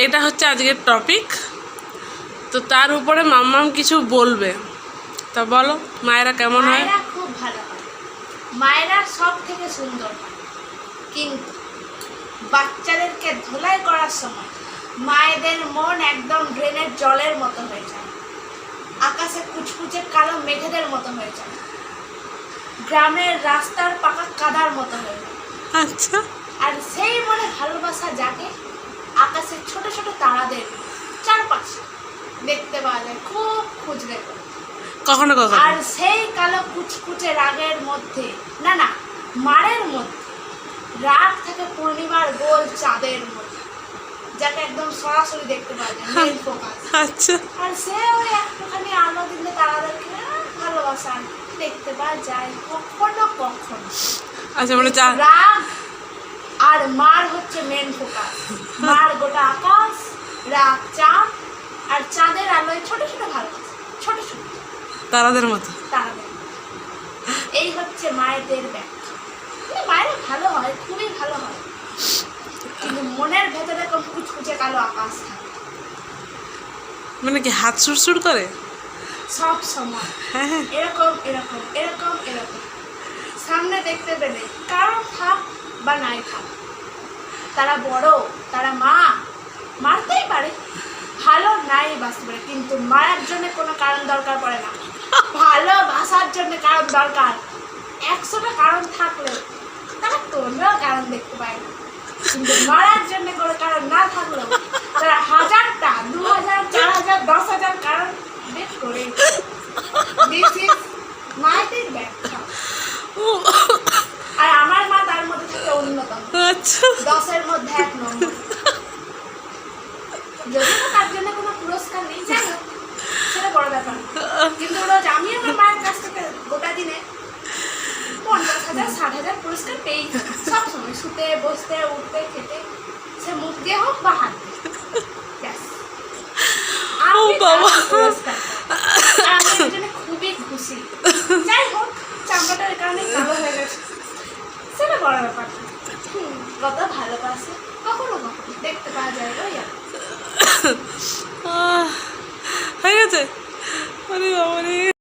এটা হচ্ছে আজকের টপিক। তো তার উপরে মাম্মাম কিছু বলবে। তা বলো, মায়েরা কেমন হয়? মায়েরা খুব ভালো হয়, মায়েরা সব থেকে সুন্দর হয়। কিন্তু বাচ্চাদেরকে ধোলাই করার সময় মায়েদের মন একদম ড্রেনের জলের মতো হয়ে যায়, আকাশে কুচকুচে কালো মেঘেদের মতো হয়ে যায়, গ্রামের রাস্তার পাকা কাদার মতো হয়ে যায়। আচ্ছা। আর সেই মনে ভালোবাসা জাগে আকাশে ছোট ছোট তারাদের চারপাশে দেখতে পাওয়া যায়, খুব খুঁজলে করে। কখনো কখনো। আর সেই কালো কুচকুচে রাগের মধ্যে না মারের মধ্যে রাগ থাকে পূর্ণিমার গোল চাঁদের মধ্যে, যাকে একদম সরাসরি দেখতে পাওয়া যায়, মেন ফোকাস। আচ্ছা। আর সে ওই একটুখানি আলো দিলে তারাদেরকে ভালোবাসা দেখতে পাওয়া যায় কখনো কখনো। আচ্ছা, মানে রাগ আর মার হচ্ছে মেন ফোকাস। মার গোটা আকাশ, রাগ চাঁদ, আর চাঁদের আলোয় ছোট ছোট ভালোবাসা, ছোট ছোট তারাদের মতো। তারাদের। এই হচ্ছে মায়েদের ব্যাখ্যা। মায়েরা ভালো হয়, খুবই ভালো হয়, কিন্তু মনের ভেতরে কোন কুচকুচে কালো আকাশ থাকে। মানে কি হাত সুরসুর করে সব সময় এরকম এরকম এরকম এরকম সামনে দেখতে পেলে, কারণ থাক বা নাই থাক, তারা বড়, তারা মা, মারতেই পারে, ভালো নাই বাঁচতে পারে, কিন্তু মারার জন্য কোনো কারণ দরকার পড়ে না। ভালোবাসার জন্য কারণ দরকার। 100টা কারণ থাকলেও তারা তোমরাও কারণ দেখতে পায় না, কিন্তু মারার জন্য কোনো কারণ না থাকলেও তারা 1000টা, 2000, 4000, 10,000 কারণ বের করে। দিস ইজ মায়েদের ব্যাখ্যা। আর আমার মা তার মধ্যে থাকে অন্যতম। আচ্ছা। 10-এর মধ্যে 1 নম্বর। যদি না তার জন্য কোনো পুরস্কার নেই, যাই হোক, সেটা বড় ব্যাপার না। কিন্তু রোজ আমি আমার মায়ের কাছ থেকে গোটা দিনে 50,000, 60,000 পুরস্কার পেয়েই সব সময়, শুতে বসতে উঠতে খেতে, সে মুখ দিয়ে হোক বা হাত দিয়ে। আমি পুরস্কার আমি এর জন্য খুবই খুশি। যাই হোক, চামড়াটা এর কারণে কালো হয়ে গেছে, সেটা বড় ব্যাপার না। কত ভালোবাসে কখনো কখনো দেখতে পাওয়া যায়। ওই হয়ে গেছে।